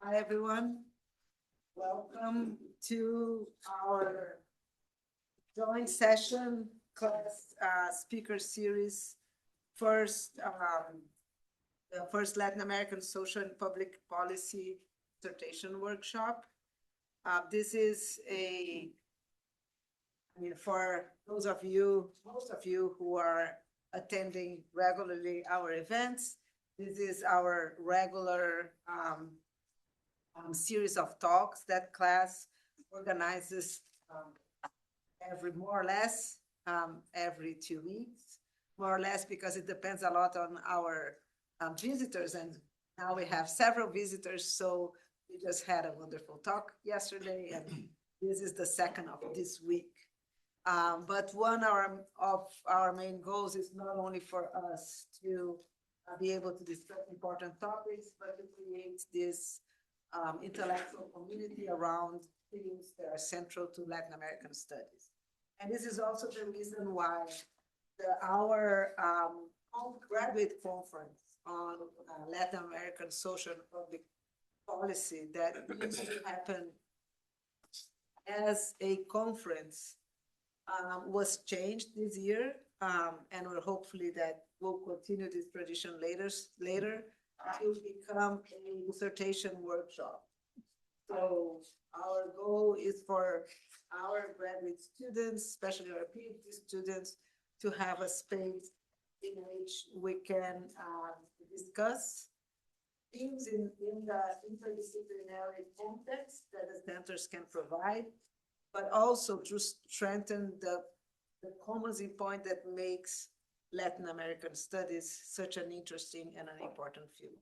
Hi, everyone. Welcome to our joint session class speaker series. The first Latin American Social and Public Policy dissertation workshop. This is for most of you who are attending regularly our events, this is our regular series of talks that class organizes more or less every 2 weeks, more or less because it depends a lot on our visitors, and now we have several visitors, so we just had a wonderful talk yesterday, and this is the second of this week. But one of our main goals is not only for us to be able to discuss important topics, but to create this intellectual community around things that are central to Latin American studies. And this is also the reason why our graduate conference on Latin American social and public policy that used to happen as a conference was changed this year, and we're hopefully that we'll continue this tradition later to become a dissertation workshop. So our goal is for our graduate students, especially our PhD students, to have a space in which we can discuss things in the interdisciplinary context that the centers can provide, but also to strengthen the common point that makes Latin American studies such an interesting and an important field.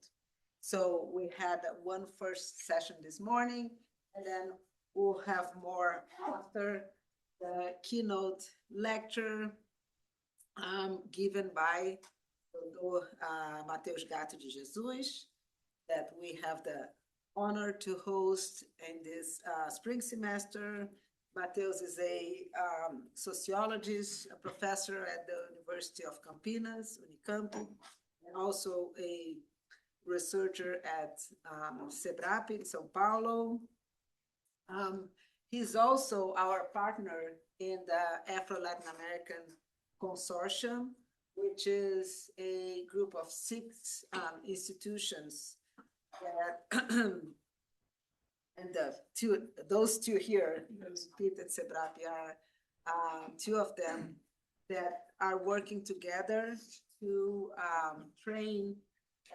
So we had one first session this morning, and then we'll have more after the keynote lecture given by Mateus Gato de Jesus, that we have the honor to host in this spring semester. Mateus is a sociologist, a professor at the University of Campinas, Unicamp, and also a researcher at SEBRAP in São Paulo. He's also our partner in the Afro-Latin American Consortium, which is a group of 6 institutions that and those two here, Pete and SEBRAP, are 2 of them that are working together to train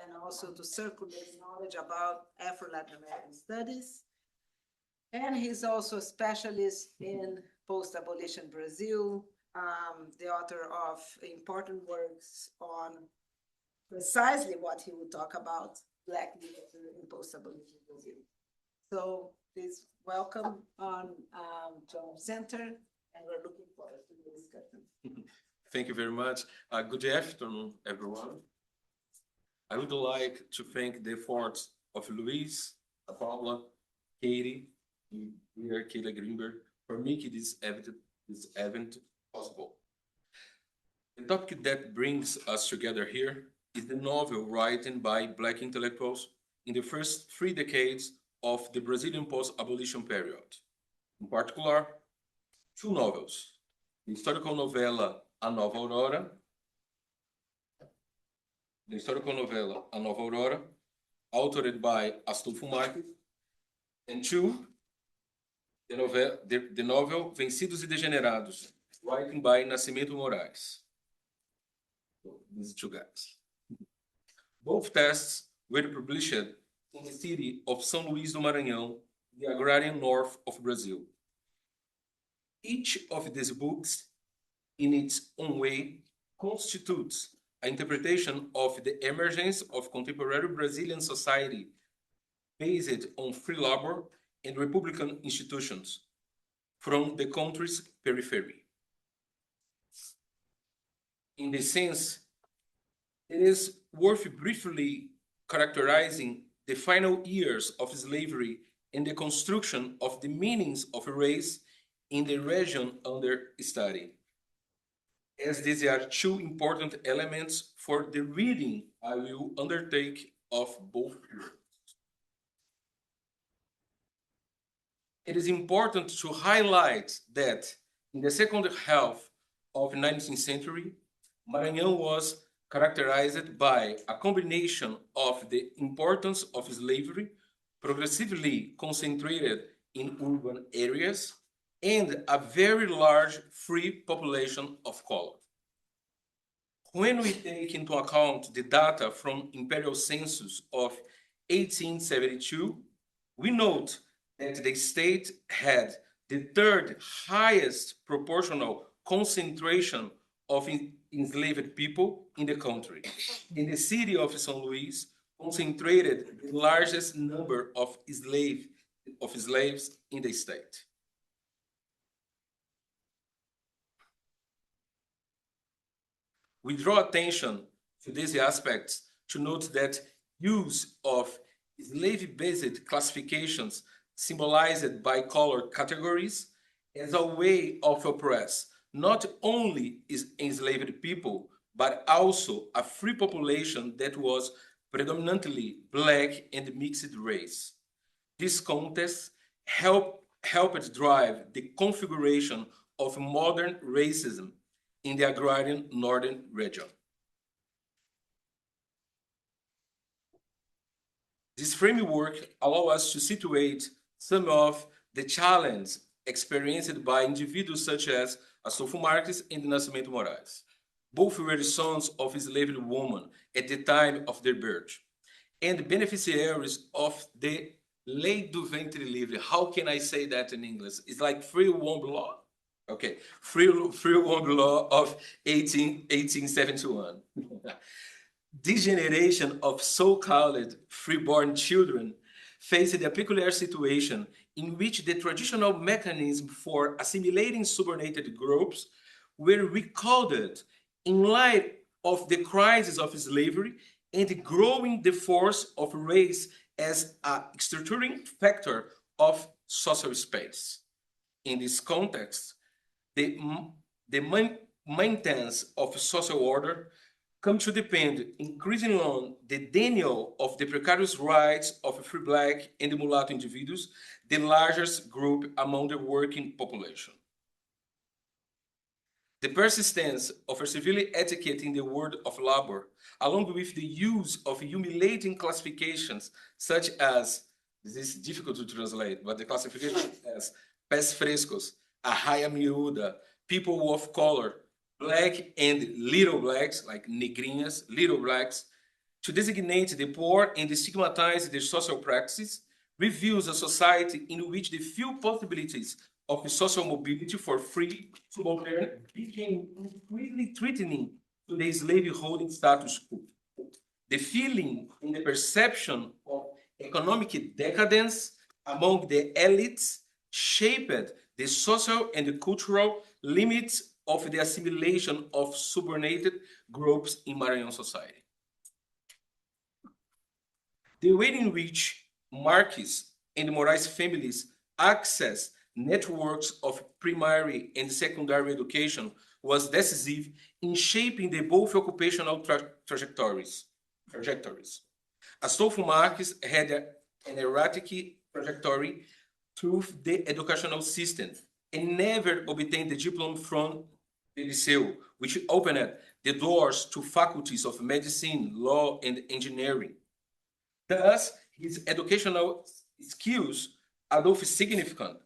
and also to circulate knowledge about Afro-Latin American studies. And he's also a specialist in post-abolition Brazil, the author of important works on precisely what he would talk about, Black literature in post-abolition Brazil. So please welcome on John Center, and we're looking forward to the discussion. Thank you very much. Good afternoon, everyone. I would like to thank the efforts of Luis, Paula, Katie, here, Kayla Greenberg, for making this event possible. The topic that brings us together here is the novel written by Black intellectuals in the first 3 decades of the Brazilian post-abolition period. In particular, 2 novels, the historical novella A Nova Aurora, authored by Astolfo Marques, and 2, the novel Vencidos e Degenerados, written by Nascimento Moraes. So, these 2 guys. Both texts were published in the city of São Luís do Maranhão, the agrarian north of Brazil. Each of these books, in its own way, constitutes an interpretation of the emergence of contemporary Brazilian society based on free labor and republican institutions from the country's periphery. In this sense, it is worth briefly characterizing the final years of slavery and the construction of the meanings of race in the region under study, as these are 2 important elements for the reading I will undertake of both periods. it is important to highlight that in the second half of the 19th century, Maranhão was characterized by a combination of the importance of slavery, progressively concentrated in urban areas, and a very large free population of color. When we take into account the data from Imperial Census of 1872, we note that the state had the third highest proportional concentration of enslaved people in the country. In the city of São Luís, concentrated the largest number of slaves in the state. We draw attention to these aspects to note that use of slave-based classifications symbolized by color categories as a way of oppress not only enslaved people, but also a free population that was predominantly black and mixed race. This context helped drive the configuration of modern racism in the agrarian northern region. This framework allows us to situate some of the challenges experienced by individuals such as Astolfo Marques and Nascimento Moraes. Both were sons of enslaved women at the time of their birth and beneficiaries of the Lei do Ventre Livre. How can I say that in English? It's like free womb law. Okay, free womb law of 1871. This generation of so-called freeborn children faced a peculiar situation in which the traditional mechanism for assimilating subordinated groups were recalled in light of the crisis of slavery and growing the force of race as a structuring factor of social space. In this context, the maintenance of social order come to depend increasingly on the denial of the precarious rights of free black and mulatto individuals, the largest group among the working population. The persistence of a civil etiquette in the world of labor, along with the use of humiliating classifications such as, this is difficult to translate, but the classification as pés frescos, arraia miúda, people of color, black and little blacks, like negrinhas, little blacks, to designate the poor and stigmatize their social practices, reveals a society in which the few possibilities of social mobility for free subaltern became increasingly threatening to the slave-holding status quo. The feeling and the perception of economic decadence among the elites shaped the social and the cultural limits of the assimilation of subordinated groups in Maranhão society. The way in which Marques and Moraes families access networks of primary and secondary education was decisive in shaping the both occupational trajectories. Astolfo Marques had an erratic trajectory through the educational system and never obtained the diploma from the Liceu, which opened the doors to faculties of medicine, law, and engineering. Thus, his educational skills, although significant,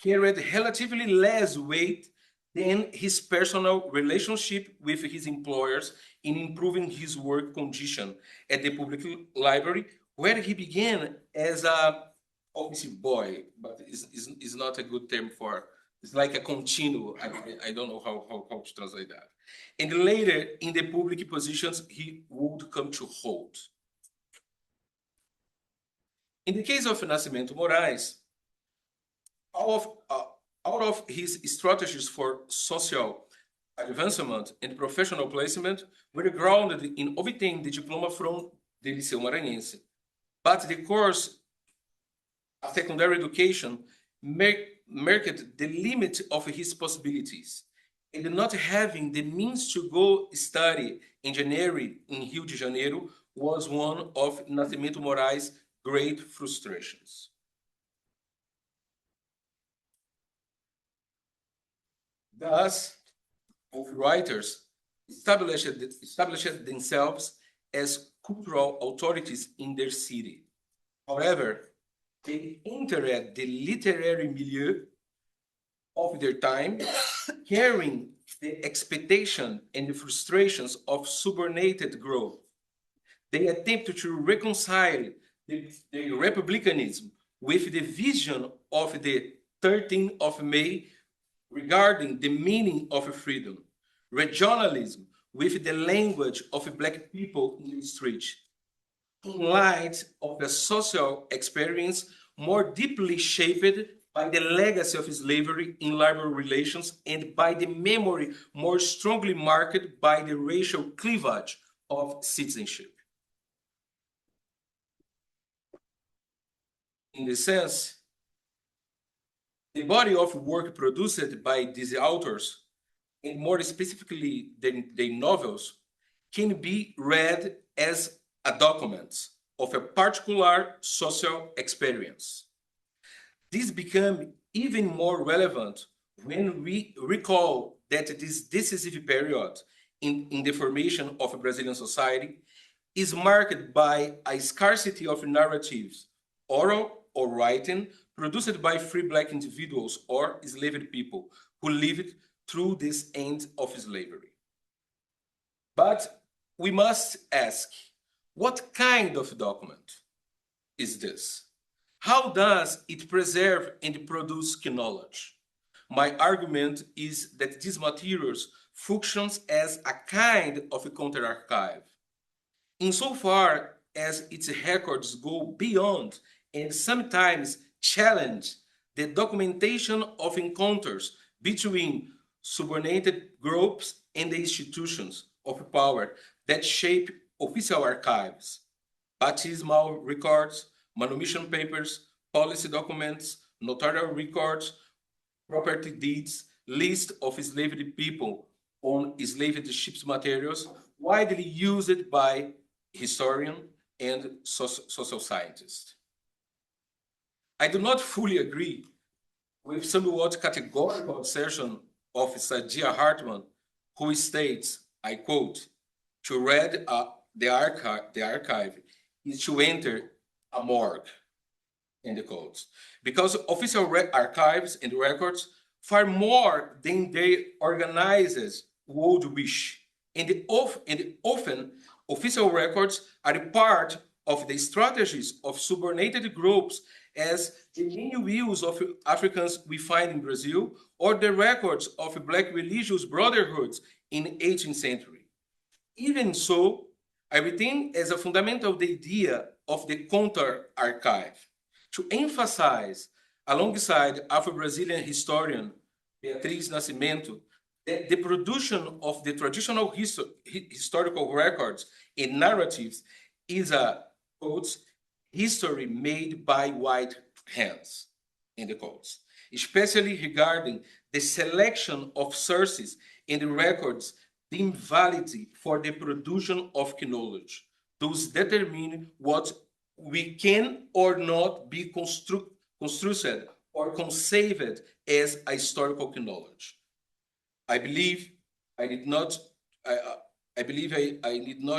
carried relatively less weight than his personal relationship with his employers in improving his work condition at the public library, where he began as a office boy, but it's not a good term for, it's like a continual, I don't know how to translate that. And later, in the public positions, he would come to hold. In the case of Nascimento Moraes, out of his strategies for social advancement and professional placement were grounded in obtaining the diploma from the Liceu Maranhense. But the course of secondary education marked the limit of his possibilities, and not having the means to go study engineering in Rio de Janeiro was one of Nascimento Moraes' great frustrations. Thus, both writers established themselves as cultural authorities in their city. However, they entered the literary milieu of their time, carrying the expectation and the frustrations of subordinated growth. They attempted to reconcile the republicanism with the vision of the 13th of May regarding the meaning of freedom, regionalism with the language of Black people in the street, in light of a social experience more deeply shaped by the legacy of slavery in labor relations and by the memory more strongly marked by the racial cleavage of citizenship. In this sense, the body of work produced by these authors, and more specifically their novels, can be read as a document of a particular social experience. This becomes even more relevant when we recall that this decisive period in the formation of Brazilian society is marked by a scarcity of narratives, oral or writing, produced by free Black individuals or enslaved people who lived through this end of slavery. But we must ask, what kind of document is this? How does it preserve and produce knowledge? My argument is that these materials functions as a kind of a counter-archive. Insofar as its records go beyond and sometimes challenge the documentation of encounters between subordinated groups and the institutions of power that shape official archives, baptismal records, manumission papers, policy documents, notarial records, property deeds, list of enslaved people on enslaved ships materials, widely used by historians and social scientists. I do not fully agree with somewhat categorical assertion of Saidiya Hartman, who states, I quote, to read the archive is to enter a morgue, end quotes, because official archives and records far more than they organizes would wish, and often official records are a part of the strategies of subordinated groups as the many views of Africans we find in Brazil, or the records of Black religious brotherhoods in the 18th century. Even so, I retain as a fundamental the idea of the counter-archive, to emphasize, alongside Afro-Brazilian historian Beatriz Nascimento, that the production of the traditional historical records and narratives is a, quotes, history made by white hands, in the quotes, especially regarding the selection of sources and records deemed valid for the production of knowledge, thus determine what we can or not be construed or conceived as a historical knowledge. I believe I need not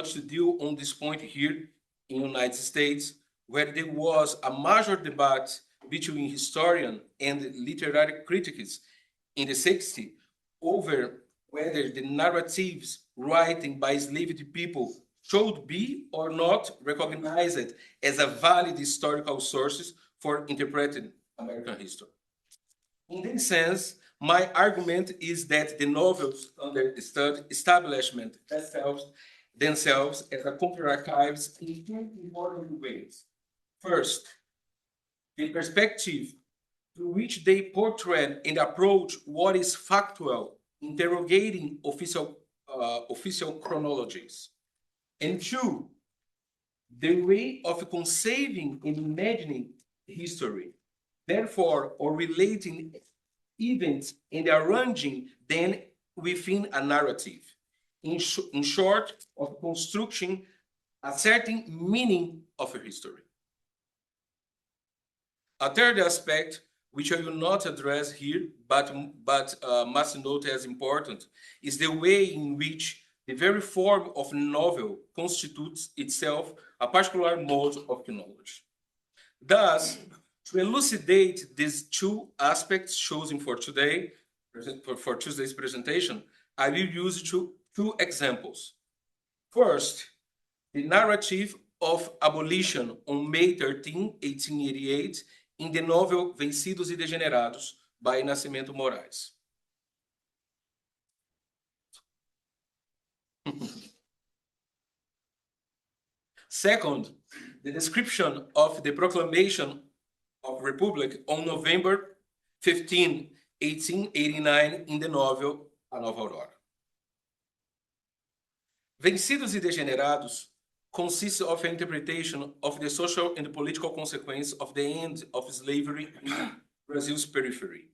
to deal on this point here in the United States, where there was a major debate between historians and literary critics in the 60s over whether the narratives written by enslaved people should be or not recognized as a valid historical sources for interpreting American history. In this sense, my argument is that the novels understood establishment themselves as a counter-archives in two important ways. First, the perspective through which they portray and approach what is factual, interrogating official chronologies. And two, the way of conceiving and imagining history, therefore, or relating events and arranging them within a narrative. In short, of constructing a certain meaning of a history. A third aspect which I will not address here, but must note as important, is the way in which the very form of novel constitutes itself a particular mode of knowledge. Thus, to elucidate these two aspects chosen for today, for Tuesday's presentation, I will use two examples. First, the narrative of abolition on May 13, 1888, in the novel Vencidos e Degenerados, by Nascimento Moraes. Second, the description of the proclamation of Republic on November 15, 1889, in the novel A Nova Aurora. Vencidos e Degenerados consists of an interpretation of the social and political consequence of the end of slavery in Brazil's periphery.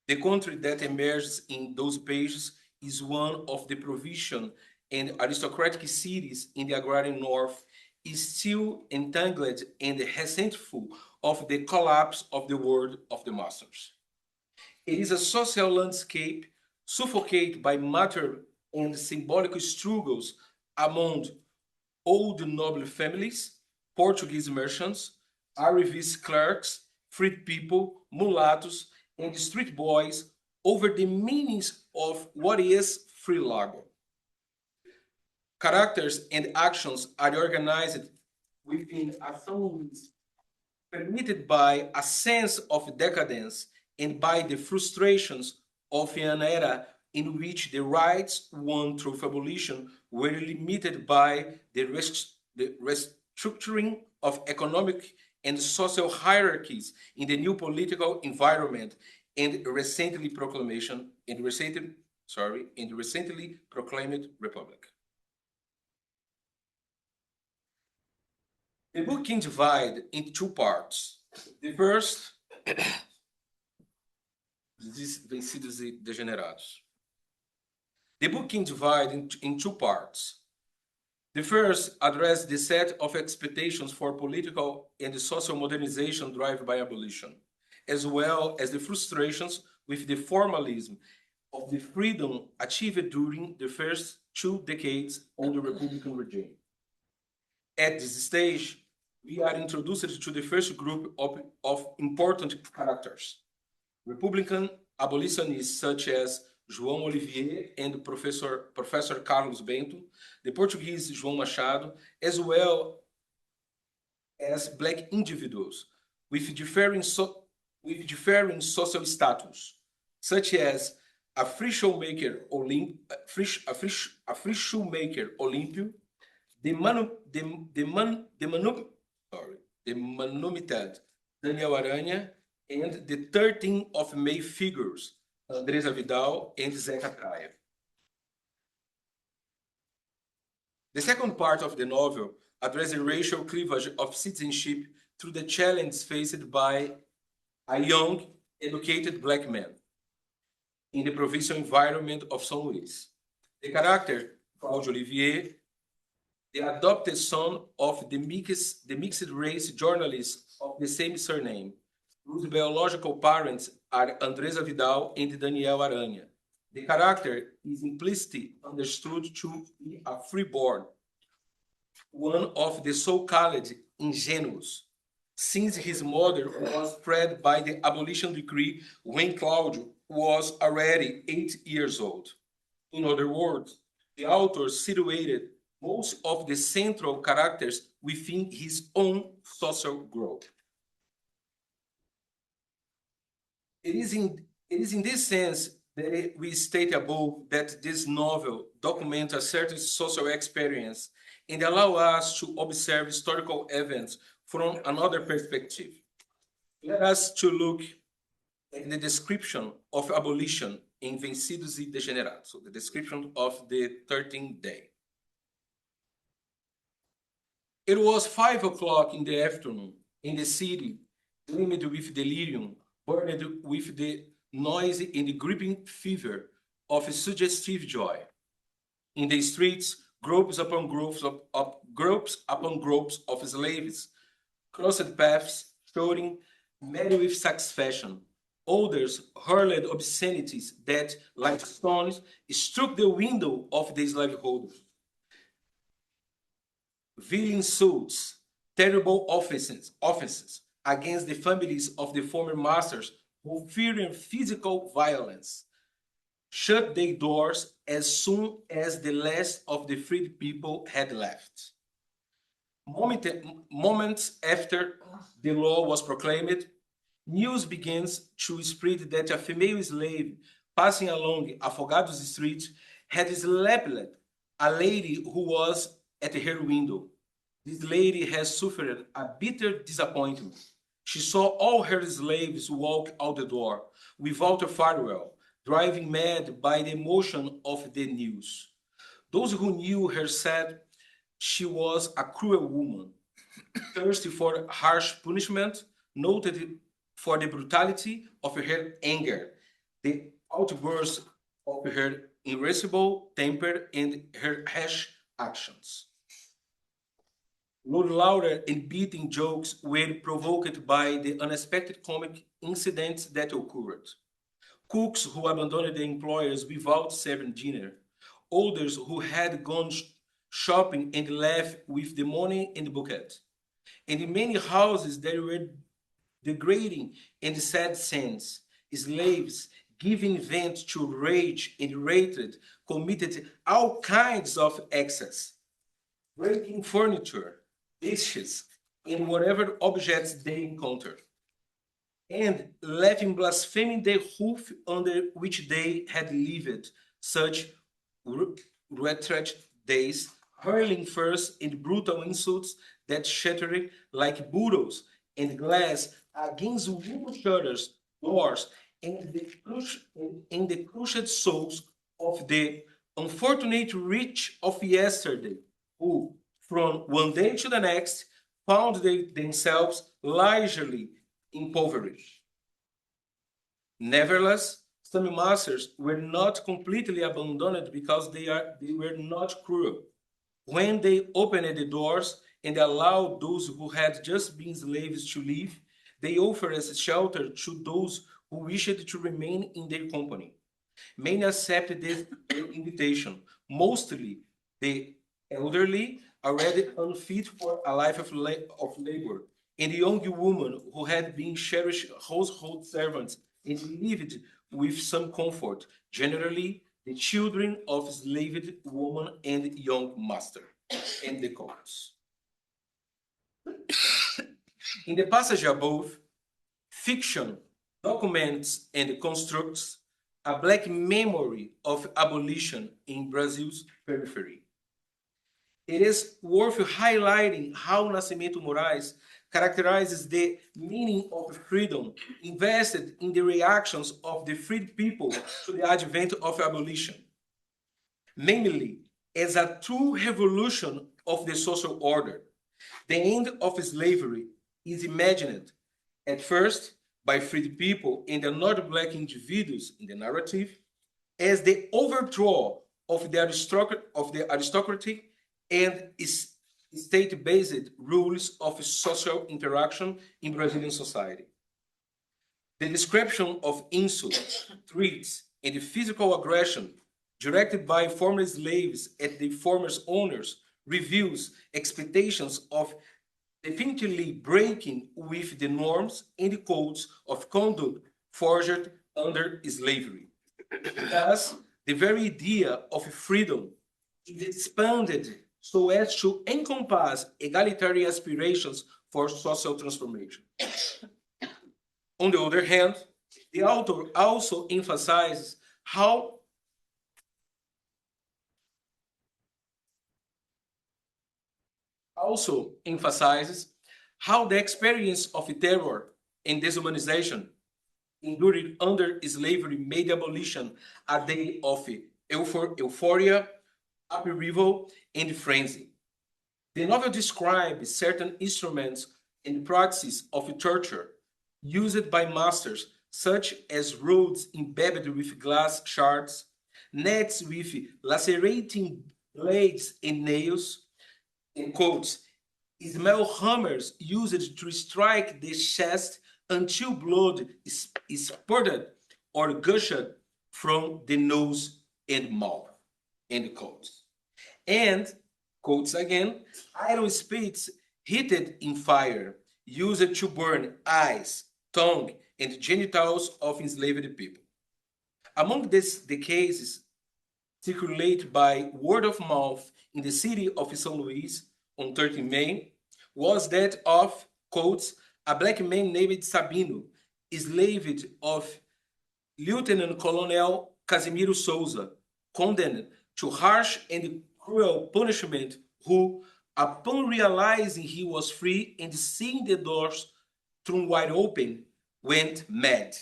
The country that emerges in those pages is one of the provincial and aristocratic cities in the agrarian north, is still entangled and resentful of the collapse of the world of the masters. It is a social landscape suffocated by matter and symbolic struggles among old noble families, Portuguese merchants, arrivist clerks, freed people, mulattoes, and street boys over the meanings of what is free labor. Characters and actions are organized within assemblies permitted by a sense of decadence and by the frustrations of an era in which the rights won through abolition were limited by the restructuring of economic and social hierarchies in the new political environment and recently proclaimed republic. The book can divide into two parts. The first, Vencidos e Degenerados. The book can divide in two parts. The first addresses the set of expectations for political and social modernization driven by abolition, as well as the frustrations with the formalism of the freedom achieved during the first 2 decades under the Republican regime. At this stage, we are introduced to the first group of important characters. Republican abolitionists such as João Olivier and Professor Carlos Bento, the Portuguese João Machado, as well as black individuals with differing social status, such as a free shoemaker Olímpio, the manumitted Daniel Aranha, and the 13th of May figures, Andresa Vidal and Zeca Praia. The second part of the novel addresses the racial cleavage of citizenship through the challenge faced by a young, educated black man in the provincial environment of São Luís. The character, Cláudio Olivier, the adopted son of the mixed-race journalist of the same surname, whose biological parents are Andresa Vidal and Daniel Aranha. The character is implicitly understood to be a freeborn, one of the so-called ingenuous, since his mother was freed by the abolition decree when Cláudio was already 8 years old. In other words, the author situated most of the central characters within his own social growth. It is in this sense that we state above that this novel documents a certain social experience and allow us to observe historical events from another perspective. Let us to look at the description of abolition in Vencidos e Degenerados, so the description of the 13th day. It was 5 o'clock in the afternoon in the city, gleamed with delirium, burned with the noise and the gripping fever of suggestive joy. In the streets, groups upon groups of slaves crossed paths, shouting, mad with satisfaction, Others hurled obscenities that, like stones, struck the window of the slaveholder. Vile insults, terrible offenses against the families of the former masters who feared physical violence shut their doors as soon as the last of the freed people had left. Moments after the law was proclaimed, news begins to spread that a female slave passing along Afogados Street had slapped a lady who was at her window. This lady has suffered a bitter disappointment. She saw all her slaves walk out the door without a farewell, driving mad by the emotion of the news. Those who knew her said she was a cruel woman, thirsty for harsh punishment, noted for the brutality of her anger, the outbursts of her irascible temper, and her rash actions. Lord Lauder and beating jokes were provoked by the unexpected comic incidents that occurred. Cooks who abandoned their employers without serving dinner, others who had gone shopping and left with the money in the bucket. And in many houses there were degrading and sad scenes. Slaves giving vent to rage and hatred committed all kinds of excess, breaking furniture, dishes, and whatever objects they encountered, and laughing, blaspheming the roof under which they had lived such wretched days, hurling first and brutal insults that shattered like bottles and glass against wooden shutters, doors, and the crushed souls of the unfortunate rich of yesterday, who, from one day to the next, found themselves largely impoverished. Nevertheless, some masters were not completely abandoned because they were not cruel. When they opened the doors and allowed those who had just been slaves to leave, they offered as shelter to those who wished to remain in their company. Many accepted this invitation, mostly the elderly, already unfit for a life of labor, and young women who had been cherished household servants and lived with some comfort, generally the children of enslaved women and young master, and the couples. In the passage above, fiction documents and constructs a black memory of abolition in Brazil's periphery. It is worth highlighting how Nascimento Moraes characterizes the meaning of freedom invested in the reactions of the freed people to the advent of abolition, namely as a true revolution of the social order. The end of slavery is imagined at first by freed people and the not black individuals in the narrative as the overthrow of the aristocratic and state-based rules of social interaction in Brazilian society. The description of insults, threats, and physical aggression directed by former slaves at the former owners reveals expectations of definitively breaking with the norms and the codes of conduct forged under slavery. Thus, the very idea of freedom is expanded so as to encompass egalitarian aspirations for social transformation. On the other hand, the author also emphasizes how the experience of terror and deshumanization endured under slavery made abolition a day of euphoria, upheaval, and frenzy. The novel describes certain instruments and practices of torture used by masters, such as rods embedded with glass shards, nets with lacerating blades and nails, and quotes, small hammers used to strike the chest until blood is spurted or gushed from the nose and mouth. End quotes. And, quotes again, iron spits heated in fire, used to burn eyes, tongue, and genitals of enslaved people. Among the cases circulated by word of mouth in the city of São Luís on 13 May was that of, quotes, a black man named Sabino, enslaved of Lieutenant Colonel Casimiro Souza, condemned to harsh and cruel punishment, who, upon realizing he was free and seeing the doors thrown wide open, went mad.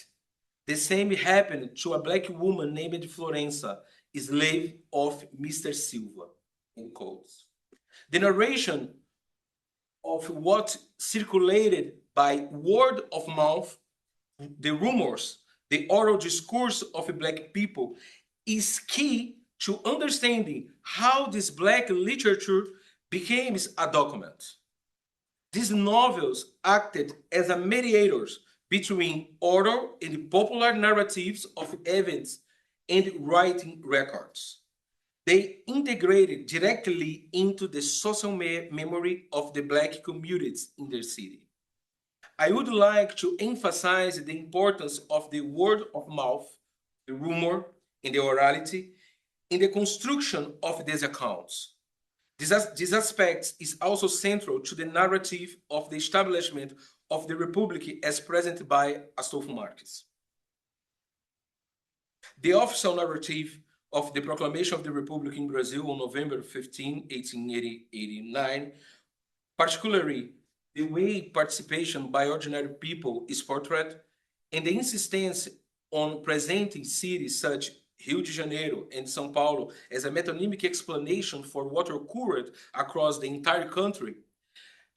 The same happened to a black woman named Florença, slave of Mr. Silva, in quotes. The narration of what circulated by word of mouth, the rumors, the oral discourse of black people is key to understanding how this black literature became a document. These novels acted as a mediators between oral and popular narratives of events and writing records. They integrated directly into the social memory of the black communities in their city. I would like to emphasize the importance of the word of mouth, the rumor, and the orality in the construction of these accounts. This aspect is also central to the narrative of the establishment of the Republic as presented by Astolfo Marques. The official narrative of the proclamation of the Republic in Brazil on November 15, 1889, particularly the way participation by ordinary people is portrayed, and the insistence on presenting cities such Rio de Janeiro and São Paulo as a metonymic explanation for what occurred across the entire country,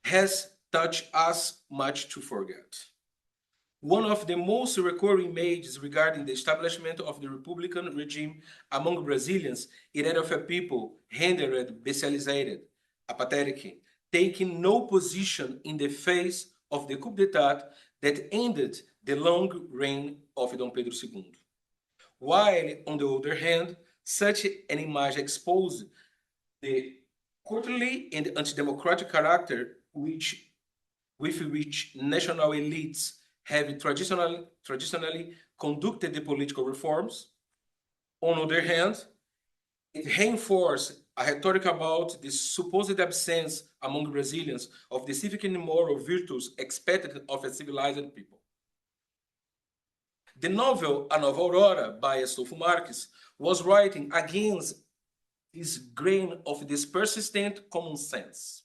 has touched us much to forget. One of the most recurring images regarding the establishment of the Republican regime among Brazilians is that of a people rendered bestialized, apathetic, taking no position in the face of the coup d'etat that ended the long reign of Dom Pedro II. While, on the other hand, such an image exposed the courtly and anti-democratic character with which national elites have traditionally conducted the political reforms. On the other hand, it reinforced a rhetoric about the supposed absence among Brazilians of the civic and moral virtues expected of a civilized people. The novel A Nova Aurora by Astolfo Marques was writing against this grain of this persistent common sense.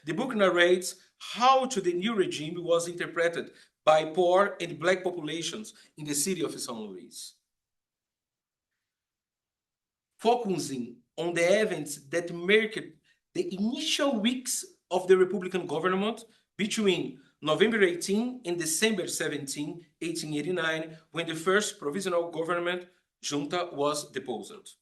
The book narrates how the new regime was interpreted by poor and black populations in the city of São Luís. Focusing on the events that marked the initial weeks of the Republican government between November 18 and December 17, 1889, when the first provisional government junta was deposed.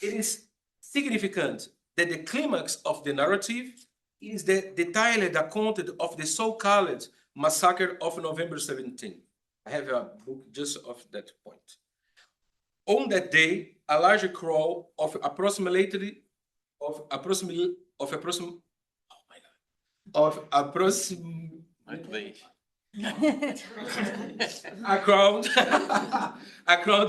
It is significant that the climax of the narrative is the detailed account of the so-called massacre of November 17. I have a book just of that point. On that day, a large crowd of approximately a crowd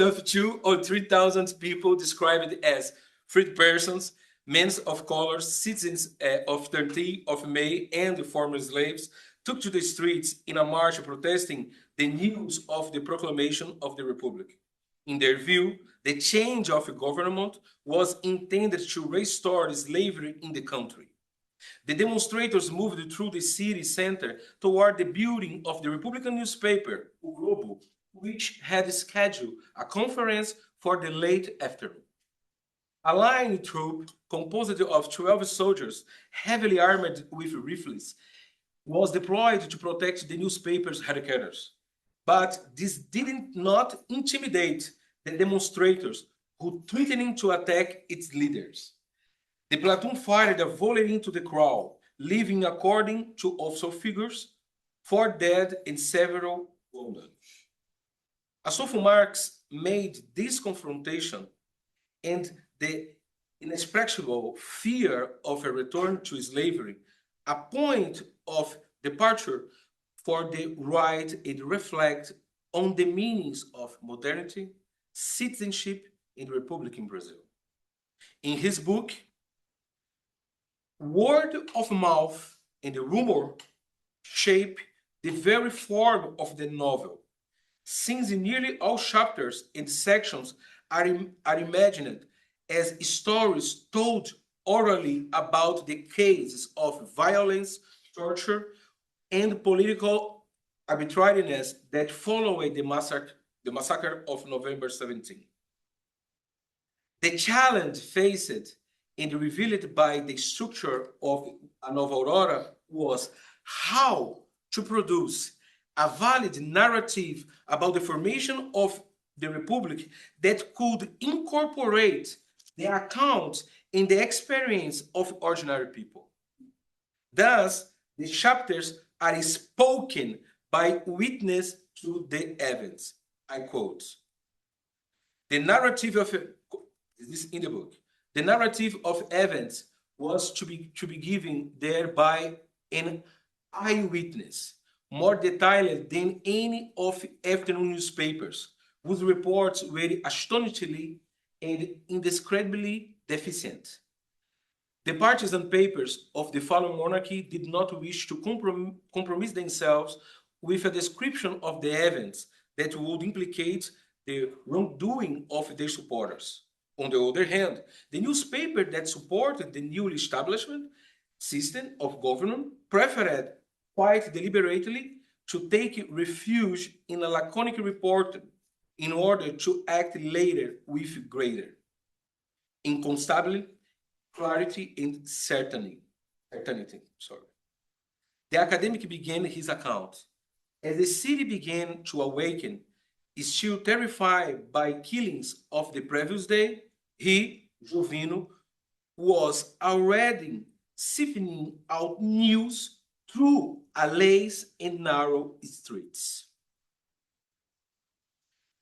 of 2,000 or 3,000 people described as freed persons, men of color, citizens of 13 of May, and former slaves took to the streets in a march protesting the news of the proclamation of the Republic. In their view, the change of government was intended to restore slavery in the country. The demonstrators moved through the city center toward the building of the Republican newspaper, O Globo, which had scheduled a conference for the late afternoon. A line troop composed of 12 soldiers, heavily armed with rifles, was deployed to protect the newspaper's headquarters. But this did not intimidate the demonstrators, who threatened to attack its leaders. The platoon fired a volley into the crowd, leaving, according to official figures, 4 dead and several wounded. Astolfo Marx made this confrontation and the inexpressible fear of a return to slavery a point of departure for the right and reflect on the meanings of modernity, citizenship, and republic in Brazil. In his book, word of mouth and the rumor shape the very form of the novel, since nearly all chapters and sections are imagined as stories told orally about the cases of violence, torture, and political arbitrariness that followed the massacre of November 17. The challenge faced and revealed by the structure of A Nova Aurora was how to produce a valid narrative about the formation of the Republic that could incorporate the account and the experience of ordinary people. Thus, the chapters are spoken by witness to the events. I quote, the narrative of, this is in the book, the narrative of events was to be given there by an eyewitness, more detailed than any of afternoon newspapers, whose reports were astonishingly and indescribably deficient. The partisan papers of the fallen monarchy did not wish to compromise themselves with a description of the events that would implicate the wrongdoing of their supporters. On the other hand, the newspaper that supported the newly establishment system of government preferred quite deliberately to take refuge in a laconic report in order to act later with greater inconstability, clarity, and certainty. The academic began his account. As the city began to awaken, still terrified by killings of the previous day, he, Jovino, was already siphoning out news through alleys and narrow streets.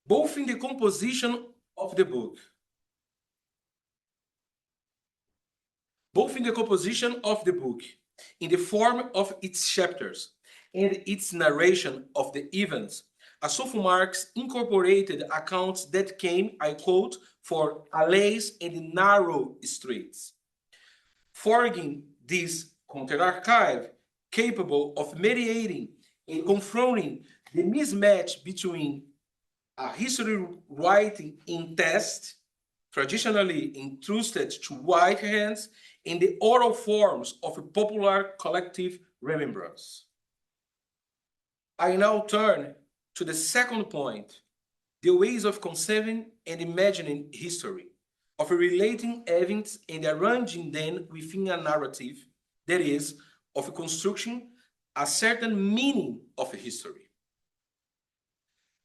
Both in the composition of the book, in the form of its chapters, and its narration of the events, Astolfo Marx incorporated accounts that came, I quote, for alleys and narrow streets, forging this counter-archive capable of mediating and confronting the mismatch between a history writing in text, traditionally entrusted to white hands, and the oral forms of a popular collective remembrance. I now turn to the second point, the ways of conceiving and imagining history, of relating events and arranging them within a narrative, that is, of constructing a certain meaning of history.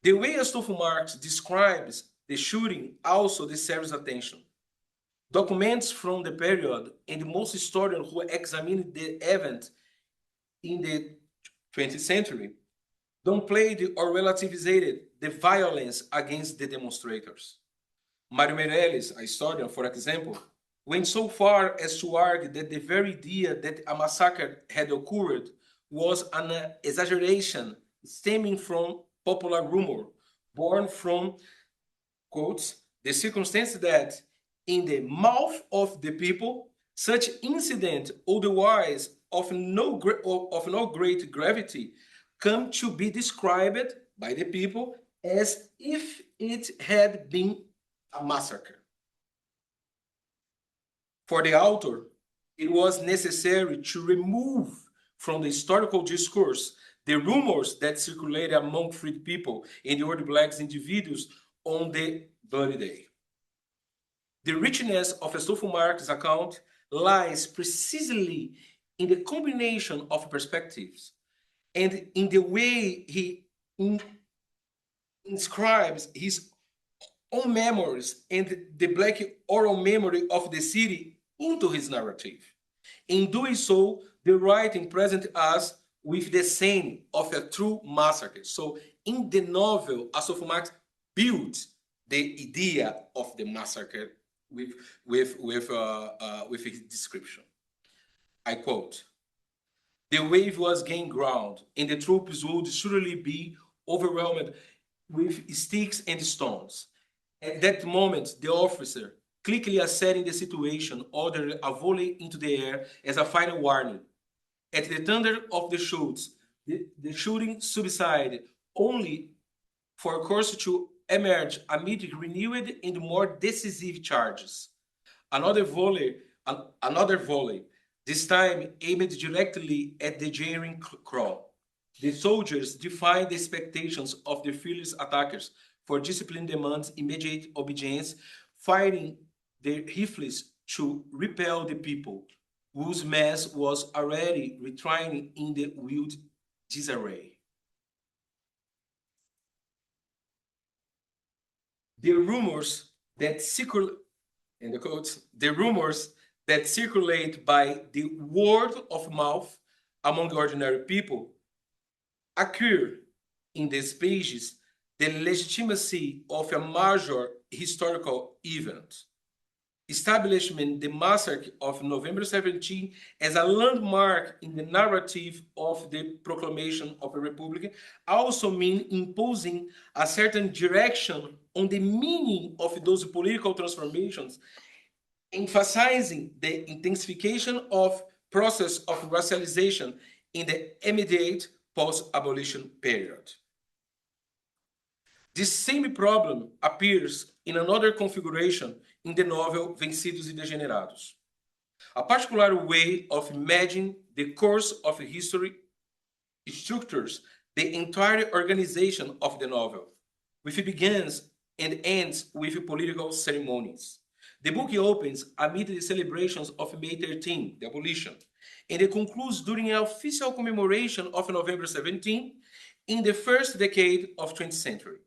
The way Astolfo Marx describes the shooting also deserves attention. Documents from the period and most historians who examined the event in the 20th century downplayed or relativized the violence against the demonstrators. Mario Meirelles, a historian, for example, went so far as to argue that the very idea that a massacre had occurred was an exaggeration stemming from popular rumor, born from, quotes, the circumstance that in the mouth of the people, such incident, otherwise of no great gravity, come to be described by the people as if it had been a massacre. For the author, it was necessary to remove from the historical discourse the rumors that circulated among freed people and the old black individuals on the bloody day. The richness of Astolfo Marx's account lies precisely in the combination of perspectives and in the way he inscribes his own memories and the black oral memory of the city into his narrative. In doing so, the writing presents us with the scene of a true massacre. So in the novel, Astolfo Marx built the idea of the massacre with his description. I quote, "The wave was gaining ground, and the troops would surely be overwhelmed with sticks and stones. At that moment, the officer, quickly assessing the situation, ordered a volley into the air as a final warning. At the thunder of the shots, the shooting subsided, only for course to emerge amid renewed and more decisive charges. Another volley, this time aimed directly at the jeering crowd. The soldiers defied the expectations of the fearless attackers, for discipline demands immediate obedience, firing their rifles to repel the people, whose mass was already retreating in the wild disarray. The rumors that circulate by the word of mouth among ordinary people occur in these pages the legitimacy of a major historical event. Establishment the massacre of November 17 as a landmark in the narrative of the proclamation of a republic also mean imposing a certain direction on the meaning of those political transformations, emphasizing the intensification of process of racialization in the immediate post-abolition period. This same problem appears in another configuration in the novel Vencidos e Degenerados. A particular way of imagining the course of history structures the entire organization of the novel, which begins and ends with political ceremonies. The book opens amid the celebrations of May 13, the abolition, and it concludes during an official commemoration of November 17 in the first decade of 20th century,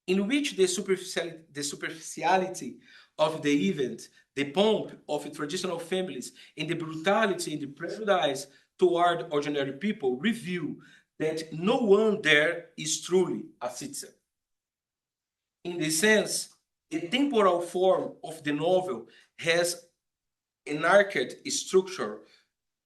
in which the superficiality of the event, the pomp of traditional families, and the brutality and the prejudice toward ordinary people reveal that no one there is truly a citizen. In this sense, the temporal form of the novel has an arcade structure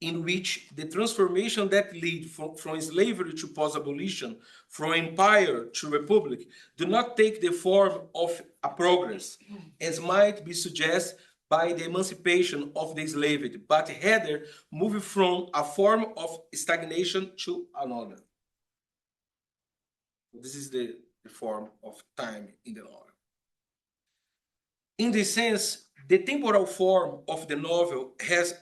in which the transformation that lead from slavery to post-abolition, from empire to republic, do not take the form of a progress, as might be suggested by the emancipation of the enslaved, but rather move from a form of stagnation to another. This is the form of time in the novel. In this sense, the temporal form of the novel has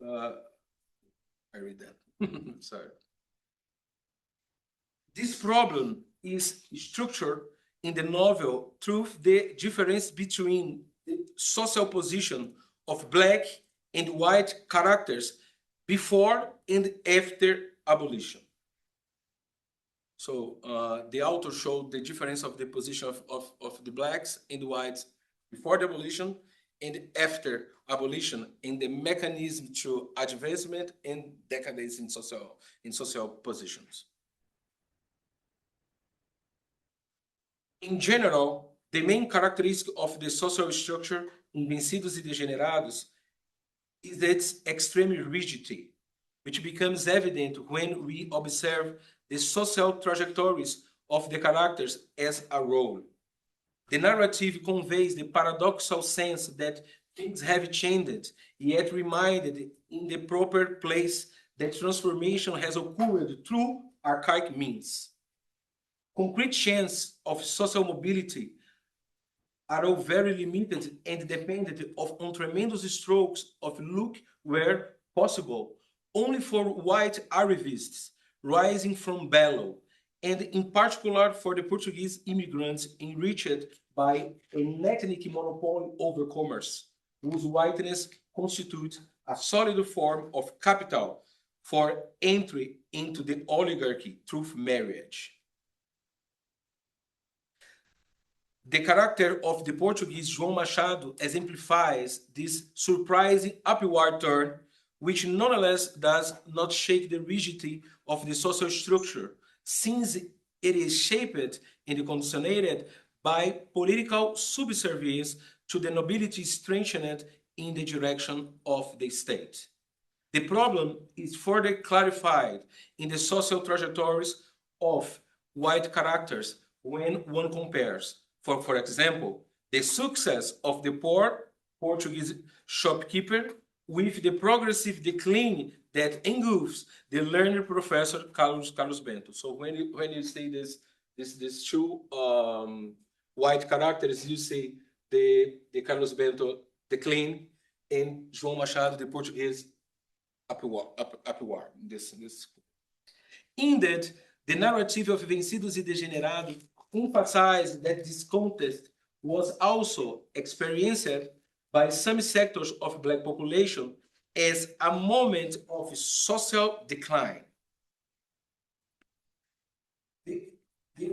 I read that. Sorry. This problem is structured in the novel through the difference between the social position of black and white characters before and after abolition. So the author showed the difference of the position of the blacks and the whites before the abolition and after abolition in the mechanism to advancement and decadence in social positions. In general, the main characteristic of the social structure in Vencidos e Degenerados is its extreme rigidity, which becomes evident when we observe the social trajectories of the characters as a whole. The narrative conveys the paradoxical sense that things have changed, yet reminded in the proper place that transformation has occurred through archaic means. Concrete chance of social mobility are all very limited and dependent on tremendous strokes of luck where possible, only for white arrivists rising from below, and in particular for the Portuguese immigrants enriched by an ethnic monopoly over commerce, whose whiteness constitutes a solid form of capital for entry into the oligarchy through marriage. The character of the Portuguese João Machado exemplifies this surprising upward turn which nonetheless does not shake the rigidity of the social structure, since it is shaped and conditioned by political subservience to the nobility strengthened in the direction of the state. The problem is further clarified in the social trajectories of white characters when one compares, for example, the success of the poor Portuguese shopkeeper with the progressive decline that engulfs the learned professor Carlos Bento. So when you see this two white characters, you see the Carlos Bento decline and João Machado, the Portuguese upward. Indeed, the narrative of Vencidos e Degenerados emphasized that this contest was also experienced by some sectors of Black population as a moment of social decline. The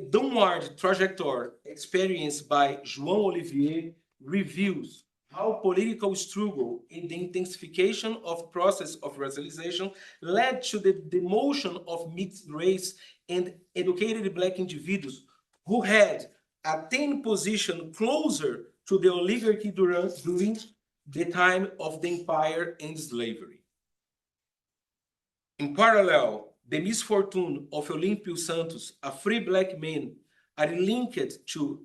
downward trajectory experienced by João Olivier reveals how political struggle in the intensification of process of racialization led to the demotion of mixed race and educated Black individuals who had attained position closer to the oligarchy during the time of the empire and slavery. In parallel, the misfortune of Olímpio Santos, a free Black man, are linked to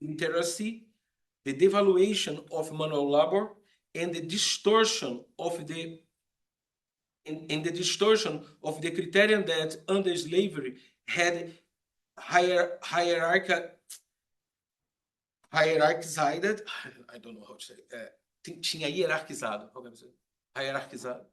literacy, the devaluation of manual labor, and the distortion of the criterion that under slavery had hierarchized. I don't know how to say. Tinha hierarquizado. Hierarchizado.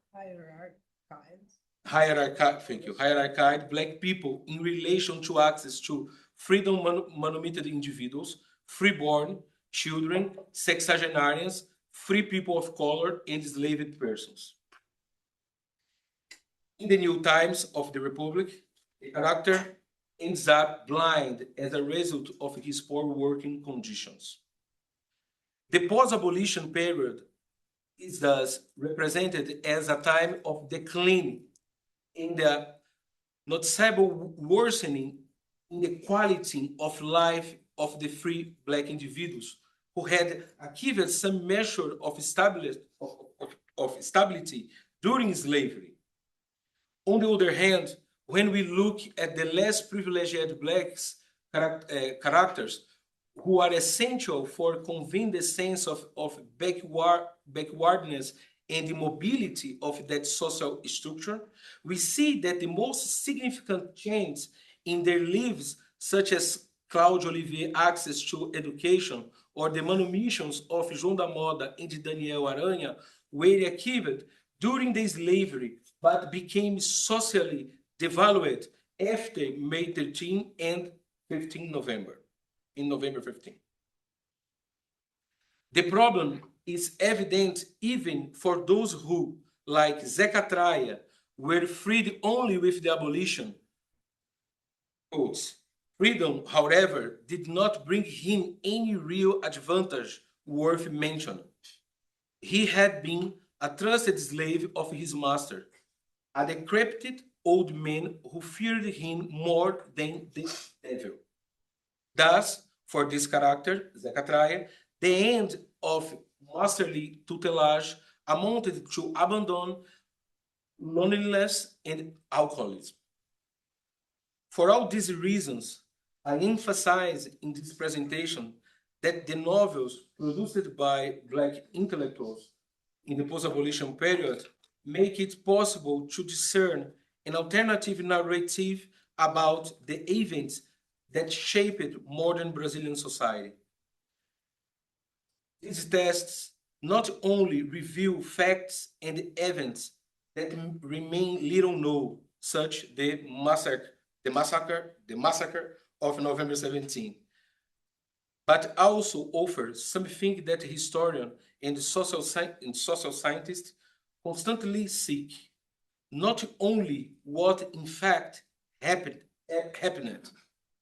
Hierarchized Black people in relation to access to freedom manumitted individuals, freeborn children, sexagenarians, free people of color, and enslaved persons. In the new times of the Republic, the character ends up blind as a result of his poor working conditions. The post-abolition period is thus represented as a time of decline in the noticeable worsening in the quality of life of the free Black individuals who had achieved some measure of stability during slavery. On the other hand, when we look at the less privileged Blacks characters who are essential for conveying the sense of backwardness and the mobility of that social structure, we see that the most significant change in their lives, such as Cláudio Olivier access to education, or the manumissions of João da Moda and Daniel Aranha, were achieved during the slavery, but became socially devalued after May 13 and 15 November. In November 15. The problem is evident even for those who, like Zé Catraia, were freed only with the abolition. Quotes. Freedom, however, did not bring him any real advantage worth mentioning. He had been a trusted slave of his master, a decrepit old man who feared him more than the devil. Thus, for this character, Zé Catraia, the end of masterly tutelage amounted to abandon, loneliness, and alcoholism. For all these reasons, I emphasize in this presentation that the novels produced by Black intellectuals in the post-abolition period make it possible to discern an alternative narrative about the events that shaped modern Brazilian society. These texts not only reveal facts and events that remain little known, such as the massacre of November 17, but also offer something that historians and social scientists constantly seek, not only what in fact happened.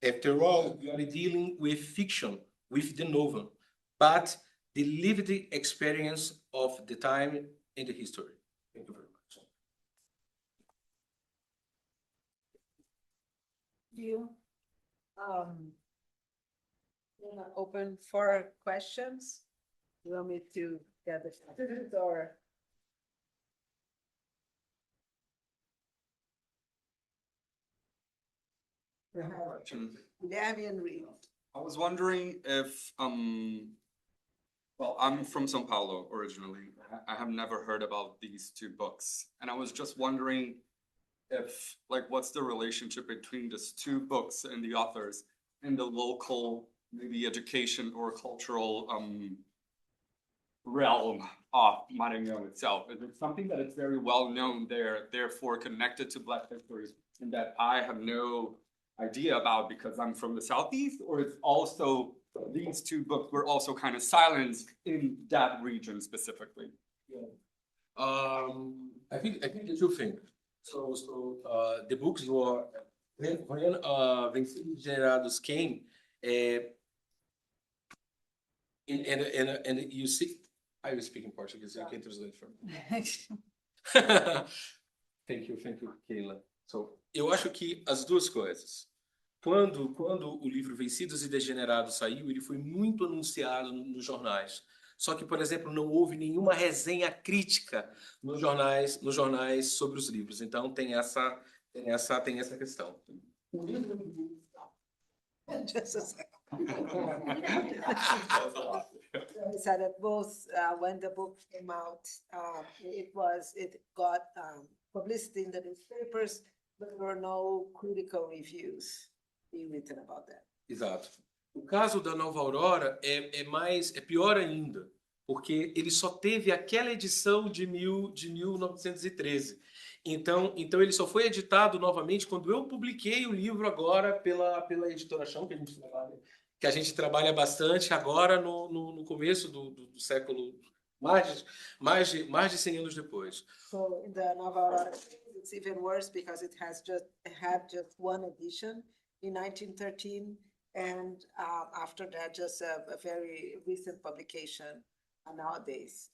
After all, we are dealing with fiction, with the novel, but the lived experience of the time and the history. Thank you very much. You, wanna open for questions? You want me to get the questions or? Guilherme and Reed. I was wondering if, well, I'm from São Paulo originally. I have never heard about these two books. And I was just wondering if, like, what's the relationship between these two books and the authors and the local, maybe education or cultural, realm of Maranhão itself? Is it something that is very well known there, therefore connected to Black history, and that I have no idea about because I'm from the Southeast? Or it's also, these two books were also kind of silenced in that region specifically? I think the two things. So the books were when Vencidos e Degenerados came, and you see, I will speak in Portuguese. You can translate for me. Thank you, Keila. So, eu acho que as duas coisas. Quando o livro Vencidos e Degenerados saiu, ele foi muito anunciado nos jornais. Só que, por exemplo, não houve nenhuma resenha crítica nos jornais sobre os livros. Então tem essa questão. O livro Just a second. So that both, when the book came out, it got publicity in the newspapers, but there were no critical reviews being written about that. Exato. O caso da Nova Aurora é pior ainda, porque ele só teve aquela edição de 1913. Então ele só foi editado novamente quando eu publiquei o livro agora pela editora Chão, que a gente trabalha bastante agora no começo do século, mais de 100 anos depois. So in the Nova Aurora, it's even worse because it had just one edition in 1913, and after that, just a very recent publication nowadays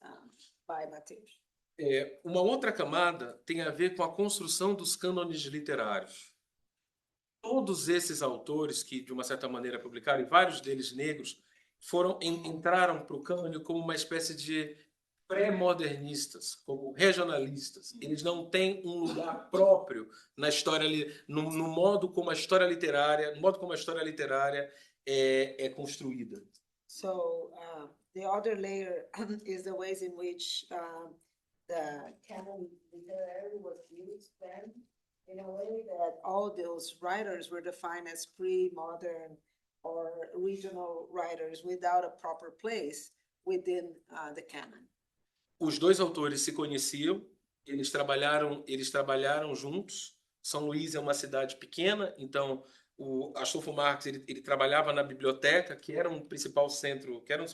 by Mateus. Uma outra camada tem a ver com a construção dos cânones literários. Todos esses autores que, de uma certa maneira, publicaram, e vários deles negros, entraram para o cânone como uma espécie de pré-modernistas, como regionalistas. Eles não têm um lugar próprio na história, no modo como a história literária é construída. So the other layer is the ways in which the canon literary was used then, in a way that all those writers were defined as pre-modern or regional writers without a proper place within the canon. Os dois autores se conheciam, eles trabalharam juntos. São Luís é uma cidade pequena, então o Astolfo Marx ele trabalhava na biblioteca, que era um dos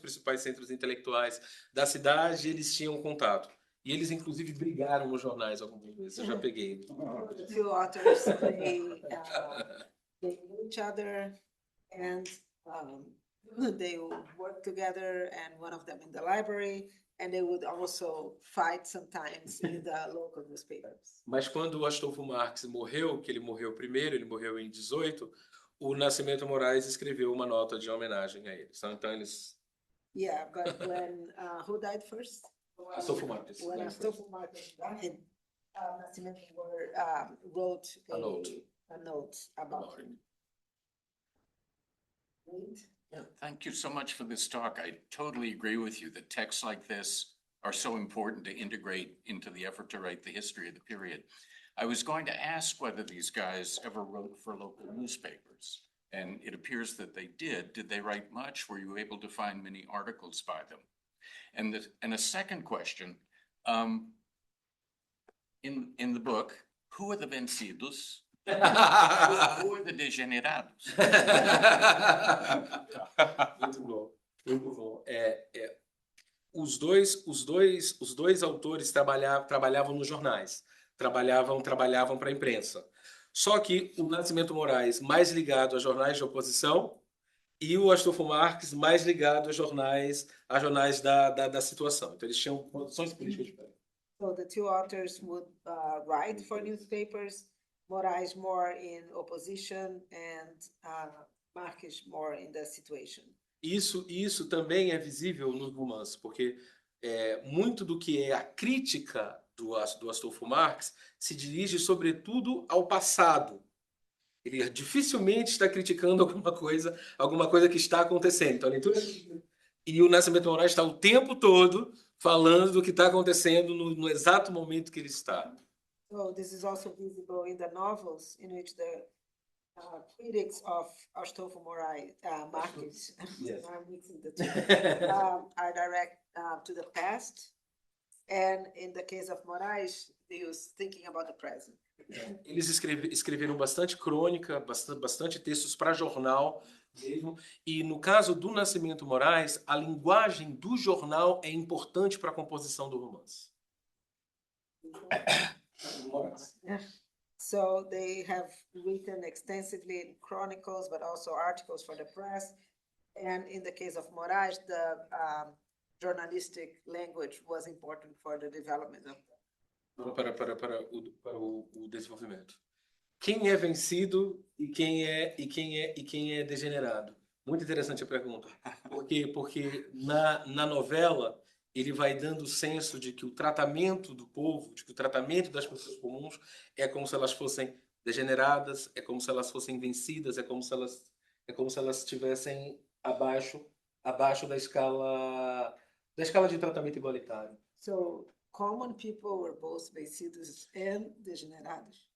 principais centros intelectuais da cidade, e eles tinham contato. E eles, inclusive, brigaram nos jornais algumas vezes. Eu já peguei. The two authors, they knew each other, and they would work together, and one of them in the library, and they would also fight sometimes in the local newspapers. Mas quando o Astolfo Marx morreu, que ele morreu primeiro, ele morreu em 18, o Nascimento Moraes escreveu uma nota de homenagem a eles. Então eles... Yeah, but when, who died first? Astolfo Marx. When Astolfo Marx died, Nascimento wrote a note about him. Yeah, thank you so much for this talk. I totally agree with you that texts like this are so important to integrate into the effort to write the history of the period. I was going to ask whether these guys ever wrote for local newspapers, and it appears that they did. Did they write much? Were you able to find many articles by them? And a second question, in the book, who are the vencidos? Who are the degenerados? Muito bom. Os dois autores trabalhavam nos jornais, trabalhavam para a imprensa. Só que o Nascimento Moraes mais ligado a jornais de oposição e o Astolfo Marx mais ligado a jornais da situação. Então eles tinham posições políticas diferentes. So the two authors would write for newspapers, Moraes more in opposition and Marques more in the situation. Isso também é visível no romance, porque muito do que é a crítica do Astolfo Marx se dirige sobretudo ao passado. Ele dificilmente está criticando alguma coisa que está acontecendo. Então, a leitura e o Nascimento Moraes está o tempo todo falando do que está acontecendo no exato momento que ele está. So this is also visible in the novels in which the critics of Astolfo Moraes, Marques, Yes. I'm mixing the two, are direct to the past. And in the case of Moraes, he was thinking about the present. Eles escreveram bastante crônica, bastante textos para jornal mesmo. E no caso do Nascimento Moraes, a linguagem do jornal é importante para a composição do romance. So they have written extensively in chronicles, but also articles for the press. And in the case of Moraes, the journalistic language was important for the development of Para o desenvolvimento. Quem é vencido e quem é degenerado? Muito interessante a pergunta. Porque na novela ele vai dando o senso de que o tratamento do povo, de que o tratamento das pessoas comuns é como se elas fossem degeneradas, é como se elas fossem vencidas, é como se elas estivessem abaixo da escala de tratamento igualitário. So common people were both vencidos and degenerados.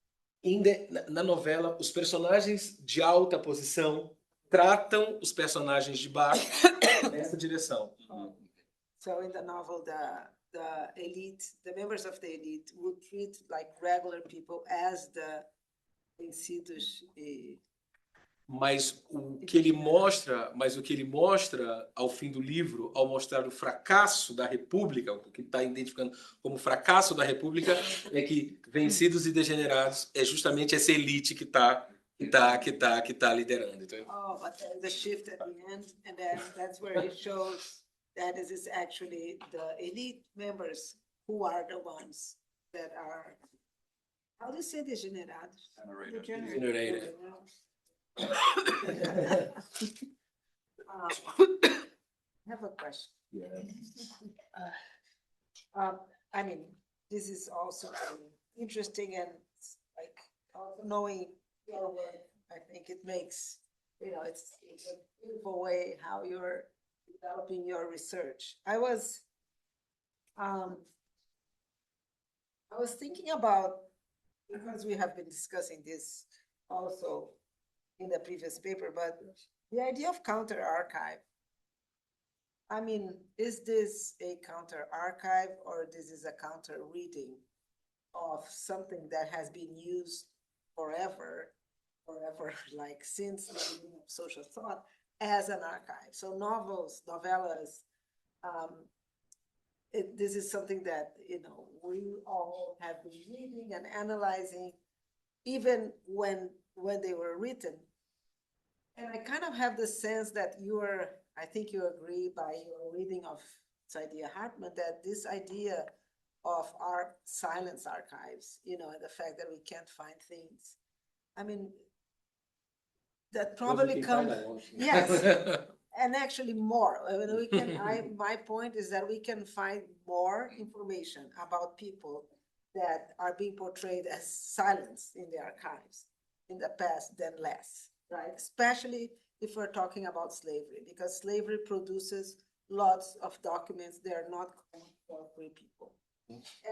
Na novela, os personagens de alta posição tratam os personagens de baixo nessa direção. So in the novel, the elite, the members of the elite would treat like regular people as the vencidos. Mas o que ele mostra ao fim do livro, ao mostrar o fracasso da República, o que está identificando como fracasso da República, é que vencidos e degenerados é justamente essa elite que está liderando. Então, Oh, but there's a shift at the end, and then that's where it shows that it is actually the elite members who are the ones that are, how do you say degenerados? Degenerated. I have a question. I mean, this is also interesting and like knowing your work, I think it makes, it's a beautiful way how you're developing your research. I was thinking about, because we have been discussing this also in the previous paper, but the idea of counter archive. I mean, is this a counter archive or this is a counter reading of something that has been used forever, like since the beginning of social thought as an archive? So novels, novellas, this is something that, we all have been reading and analyzing, even when they were written. And I kind of have the sense that I think you agree by your reading of Saidiya Hartman, that this idea of our silence archives, and the fact that we can't find things. I mean, that probably comes, yes, and actually more. I mean, my point is that we can find more information about people that are being portrayed as silence in the archives in the past than less, right? Especially if we're talking about slavery, because slavery produces lots of documents. They're not common for free people.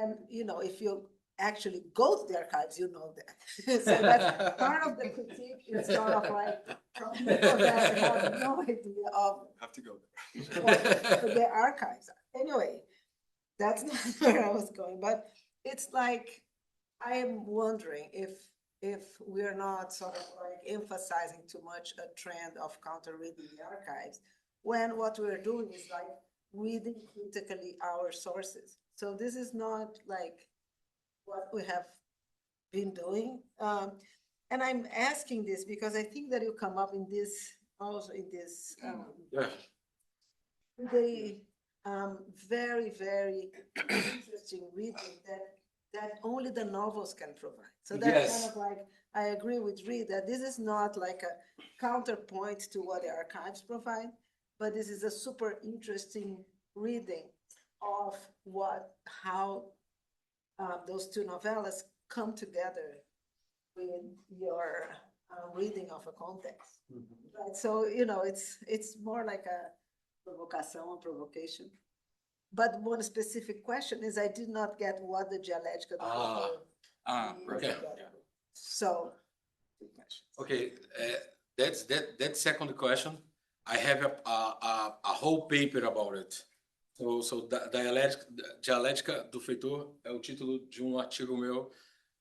And, if you actually go to the archives, you know that. So that's part of the critique is sort of like, people that have no idea of Have to go what the archives are. Anyway, that's not where I was going, but it's like, I am wondering if we're not sort of like emphasizing too much a trend of counter reading the archives, when what we're doing is like reading critically our sources. So this is not like what we have been doing. And I'm asking this because I think that you come up in this, also in this, the very, very interesting reading that only the novels can provide. So that's Yes. kind of like, I agree with Reed that this is not like a counterpoint to what the archives provide, but this is a super interesting reading of how those two novellas come together with your reading of a context. Right? So, it's more like a provocation. But one specific question is, I did not get what the dialética do Feitor Right. Okay. So, two questions. Okay, that second question, I have a whole paper about it. So Dialética do Feitor é o título de um artigo meu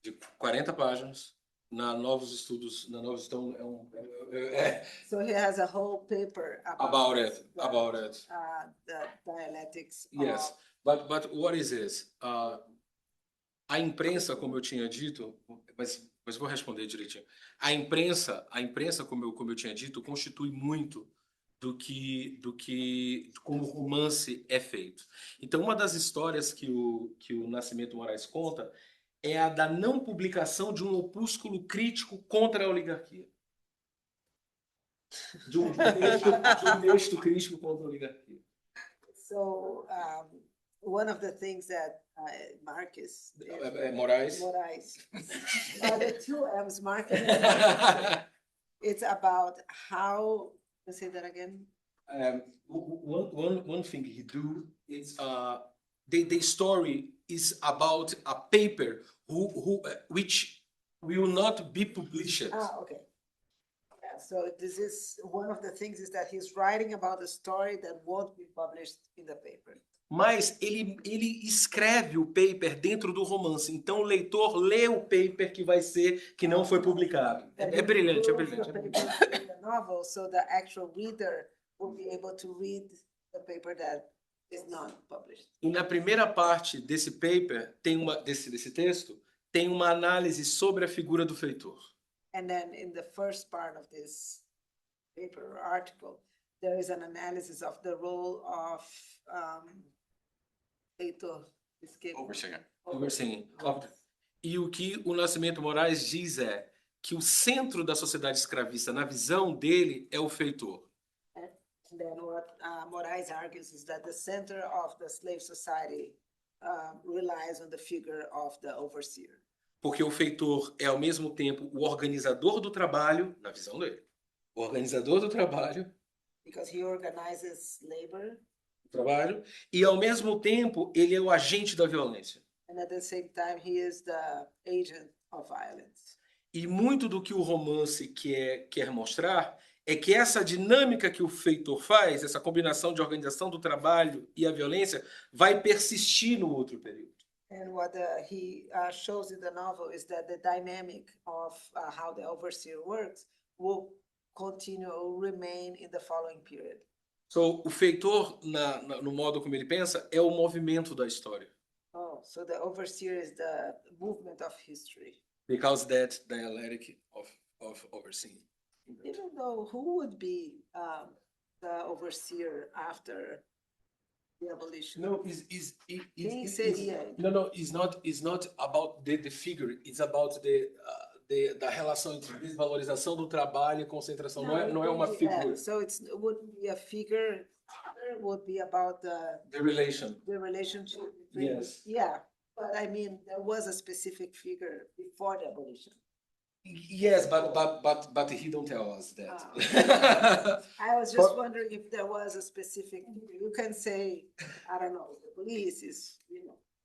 de 40 páginas na Novos Estudos, So he has a whole paper about it. the dialectics Yes, of but what is this? A imprensa, como eu tinha dito, mas vou responder direitinho. A imprensa, como eu tinha dito, constitui muito do que como o romance é feito. Então, uma das histórias que o Nascimento Moraes conta é a da não publicação de um opúsculo crítico contra a oligarquia. De um texto crítico contra a oligarquia. So one of the things that Marcus Moraes. the two M's, Marcus, it's about how, let's say that again. One thing he do is the story is about a paper which will not be published. Okay. Yeah, so this is one of the things is that he's writing about a story that won't be published in the paper. Mas ele escreve o paper dentro do romance, então o leitor lê o paper que não foi publicado. É brilhante, é brilhante. The novel, so the actual reader will be able to read the paper that is not published. E na primeira parte desse paper, desse texto, tem uma análise sobre a figura do feitor. And then in the first part of this paper or article, there is an analysis of the role of Heitor Overseer. E o que o Nascimento Moraes diz é que o centro da sociedade escravista, na visão dele, é o feitor. And then what Moraes argues is that the center of the slave society relies on the figure of the overseer. Porque o feitor é, ao mesmo tempo, o organizador do trabalho, na visão dele. O organizador do trabalho. Because he organizes labor. Trabalho. E, ao mesmo tempo, ele é o agente da violência. And at the same time, he is the agent of violence. E muito do que o romance quer mostrar é que essa dinâmica que o feitor faz, essa combinação de organização do trabalho e a violência, vai persistir no outro período. And what he shows in the novel is that the dynamic of how the overseer works will continue, remain in the following period. So, o feitor, no modo como ele pensa, é o movimento da história. Oh, so the overseer is the movement of history. Because that dialectic of overseeing. Even though, who would be the overseer after the abolition? No, Quem seria? No, it's not about the figure. It's about da relação entre desvalorização do trabalho e concentração. Não é uma figura. So it wouldn't be a figure. It would be about The relationship. between. Yes. Yeah, but I mean, there was a specific figure before the abolition. Yes, but he don't tell us that. I was just wondering if there was a specific, you can say, I don't know, the police is,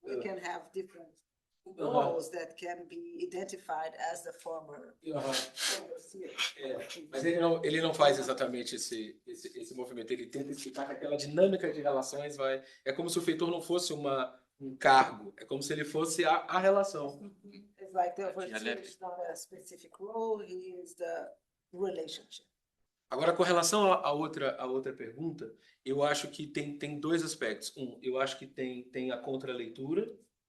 we can have different roles that can be identified as the former overseer. Mas ele não faz exatamente esse movimento. Ele tenta explicar que aquela dinâmica de relações é como se o feitor não fosse um cargo, é como se ele fosse a relação. It's like the overseer is not a specific role, he is the relationship. Agora, com relação à outra pergunta, eu acho que tem dois aspectos. Eu acho que tem a contraleitura,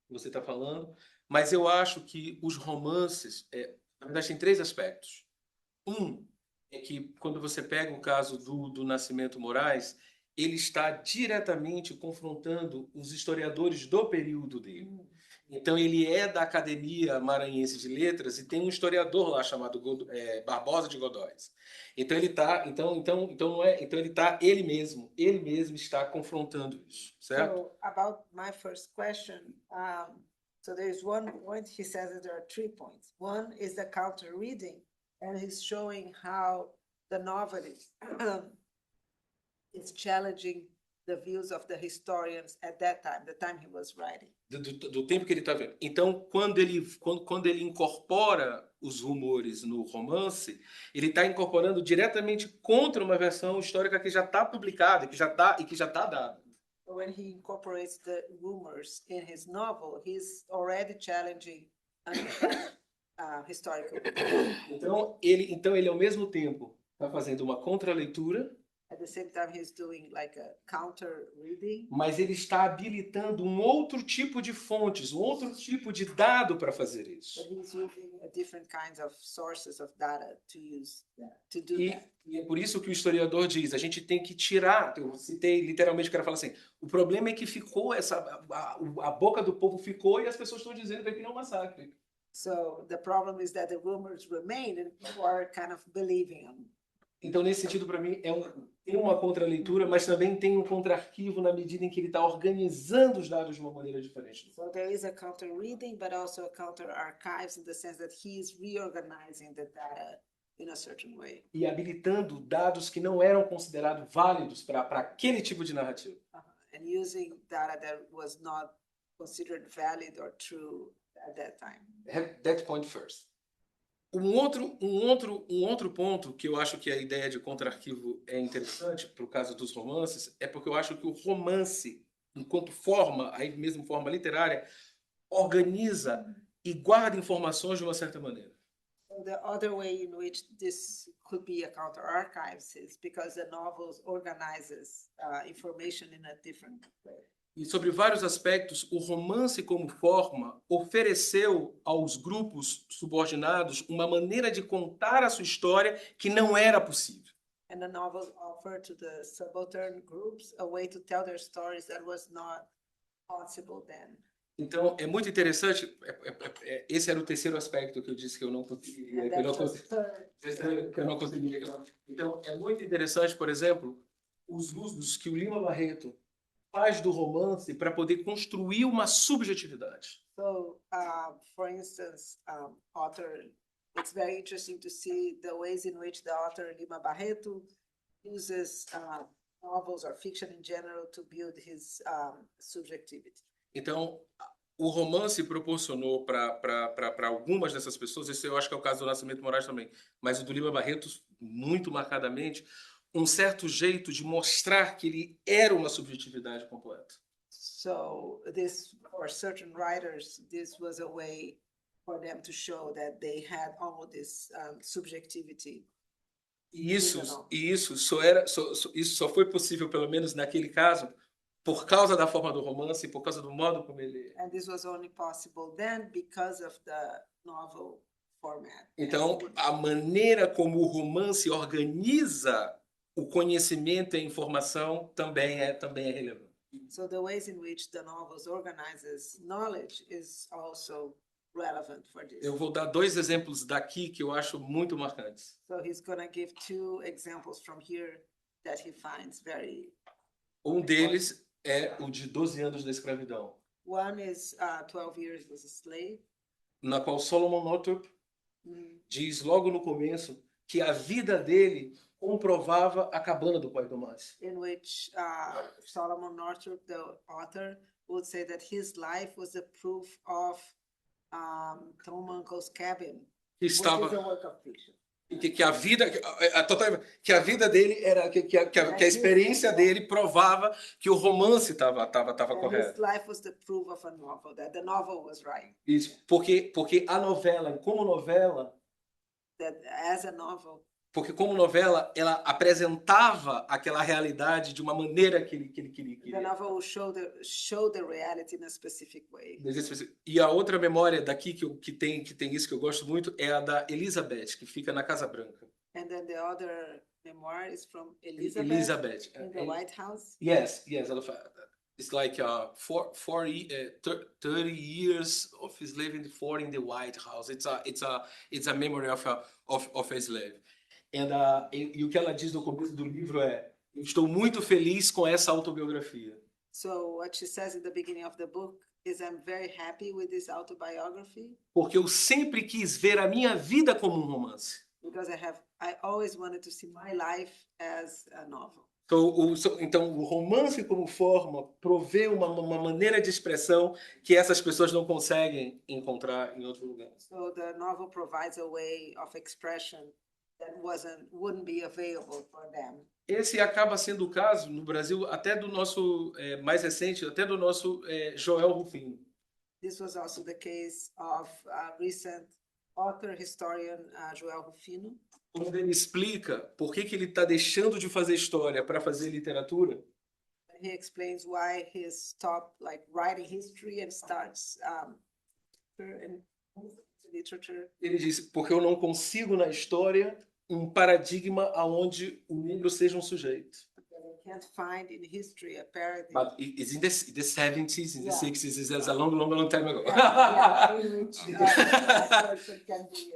que você está falando, mas eu acho que os romances, na verdade, tem três aspectos. É que, quando você pega o caso do Nascimento Moraes, ele está diretamente confrontando os historiadores do período dele. Então ele é da Academia Maranhense de Letras e tem um historiador lá chamado Barbosa de Godóis. Então ele tá, então não é, então ele mesmo está confrontando isso, certo? So about my first question, so there's one point, he says that there are 3 points. One is the counter reading, and he's showing how the novelist is challenging the views of the historians at that time, the time he was writing. Do tempo que ele está vendo. Então, quando ele incorpora os rumores no romance, ele está incorporando diretamente contra uma versão histórica que já está publicada, que já está dada. When he incorporates the rumors in his novel, he's already challenging historical. Então ele ao mesmo tempo está fazendo uma contraleitura, At the same time, he's doing like a counter reading, mas ele está habilitando um outro tipo de fontes, um outro tipo de dado para fazer but isso. he's using different kinds of sources of data to use to do E, that. e é por isso que o historiador diz, a gente tem que tirar, eu citei literalmente o cara fala assim, o problema é que ficou a boca do povo ficou e as pessoas estão dizendo que aquilo é um massacre. So the problem is that the rumors remain and people are kind of believing them. Então, nesse sentido, para mim, tem uma contraleitura, mas também tem um contra-arquivo na medida em que ele está organizando os dados de uma maneira diferente. So there is a counter reading, but also a counter archives in the sense that he is reorganizing the data in a certain way. E habilitando dados que não eram considerados válidos para aquele tipo de narrativa. And using data that was not considered valid or true at that time. Have that point first. Um outro ponto que eu acho que a ideia de contra-arquivo é interessante para o caso dos romances é porque eu acho que o romance, enquanto forma, aí mesmo forma literária, organiza e guarda informações de uma certa maneira. So the other way in which this could be a counter archives is because the novels organizes information in a different way. E sobre vários aspectos, o romance como forma ofereceu aos grupos subordinados uma maneira de contar a sua história que não era possível. And the novels offer to the subaltern groups a way to tell their stories that was not possible then. Então, é muito interessante, esse era o terceiro aspecto que eu disse que eu não conseguiria, And que eu não that's the conseguiria, third. que eu não conseguiria. Então, é muito interessante, por exemplo, os usos que o Lima Barreto faz do romance para poder construir uma subjetividade. So, for instance, it's very interesting to see the ways in which the author Lima Barreto uses novels or fiction in general to build his subjectivity. Então, o romance proporcionou para algumas dessas pessoas, esse eu acho que é o caso do Nascimento Moraes também, mas o do Lima Barreto, muito marcadamente, um certo jeito de mostrar que ele era uma subjetividade completa. So this, for certain writers, this was a way for them to show that they had all this subjectivity. E isso só foi possível, pelo menos naquele caso, por causa da forma do romance e por causa do modo como ele... And this was only possible then because of the novel format. Então, a maneira como o romance organiza o conhecimento e a informação também é relevante. So the ways in which the novels organizes knowledge is also relevant for this. Eu vou dar 2 exemplos daqui que eu acho muito marcantes. So he's gonna give 2 examples from here that he finds very. Um deles é o de 12 anos da escravidão, One is 12 years as a slave. na qual Solomon Northup Mm. diz logo no começo que a vida dele comprovava a cabana do pai do Márcio. In which Solomon Northup, the author, would say that his life was the proof of Tom Uncle's cabin, Que which is estava a work of fiction. que a vida dele era que a experiência dele provava que o romance estava And correto. his life was the proof of a novel, that the novel was right. Isso, porque a novela, como novela, That as a novel, ela apresentava aquela realidade de uma maneira que ele the queria. novel will show the reality in a specific way. E a outra memória daqui que tem isso que eu gosto muito é a da Elizabeth, que fica na Casa Branca. And then the other memoir is from Elizabeth Elizabeth. in the White House. Yes, ela fala. it's like 30 years of slave and 40 in the White House. It's a memory of a slave. E o que ela diz no começo do livro é: eu estou muito feliz com essa autobiografia. So what she says in the beginning of the book is, I'm very happy with this autobiography Porque eu sempre quis ver a minha vida como um romance. because I always wanted to see my life as a novel. Então, o romance como forma provê uma maneira de expressão que essas pessoas não conseguem encontrar em outro lugar. So the novel provides a way of expression that wouldn't be available for them. Esse acaba sendo o caso no Brasil até do nosso mais recente, até do nosso Joel Rufino. This was also the case of recent author historian Joel Rufino. Quando ele explica por que ele está deixando de fazer história para fazer literatura, He explains why he stopped writing history and starts literature. ele diz: porque eu não consigo na história um paradigma aonde o negro seja um sujeito. I can't find in history a paradigm. But it's in the 70s, in the Yeah. 60s, it's a long time ago. In which person can be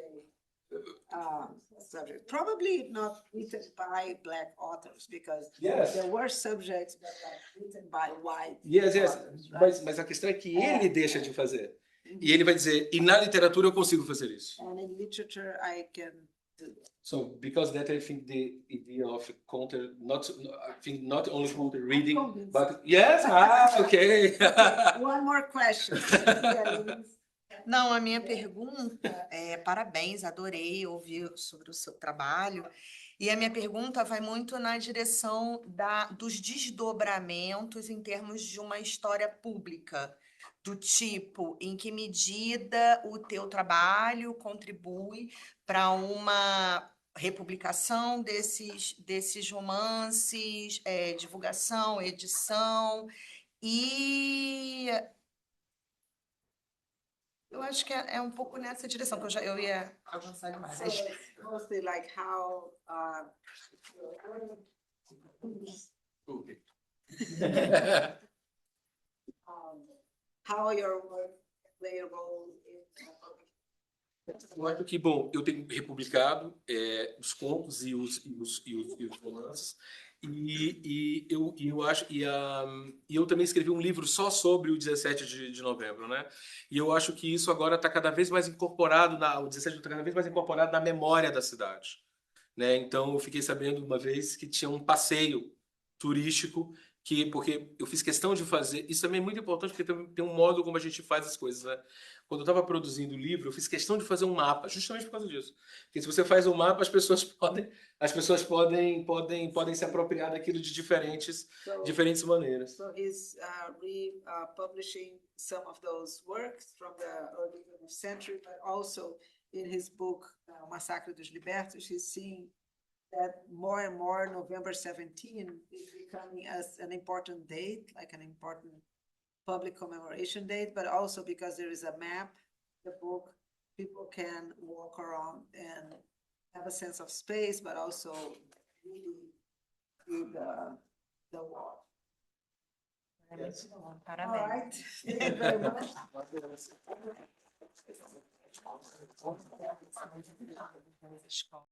a subject. Probably not written by Black authors, because Yes. there were subjects that were written by white Yes. authors, right? Mas a questão é que ele deixa de fazer. E ele vai dizer: e na literatura eu consigo fazer isso. And in literature, I can do that. So because that, I think the idea of counter, not only counter reading, convinced. but yes, okay. One more question. Não, a minha pergunta é, parabéns, adorei ouvir sobre o seu trabalho. E a minha pergunta vai muito na direção dos desdobramentos em termos de uma história pública, do tipo, em que medida o teu trabalho contribui para uma republicação desses romances, divulgação, edição, e eu acho que é um pouco nessa direção, que eu ia avançar demais. So it's mostly like how how your work play a role in public. Eu acho que, bom, eu tenho republicado os contos e os romances, e eu também escrevi um livro só sobre o 17 de novembro, né? E eu acho que isso agora está cada vez mais incorporado, o 17 está cada vez mais incorporado na memória da cidade, né? Então, eu fiquei sabendo uma vez que tinha um passeio turístico, porque eu fiz questão de fazer, isso também é muito importante, porque tem um modo como a gente faz as coisas, né? Quando eu estava produzindo o livro, eu fiz questão de fazer um mapa, justamente por causa disso. Porque se você faz um mapa, as pessoas podem se apropriar daquilo de diferentes maneiras. So he's republishing some of those works from the early 20th century, but also in his book, O Massacre dos Libertos, he's seeing that more and more November 17 is becoming as an important date, like an important public commemoration date, but also because there is a map, the book, people can walk around and have a sense of space, but also really through the wall. É muito bom, All parabéns. right, thank you very much. Escola.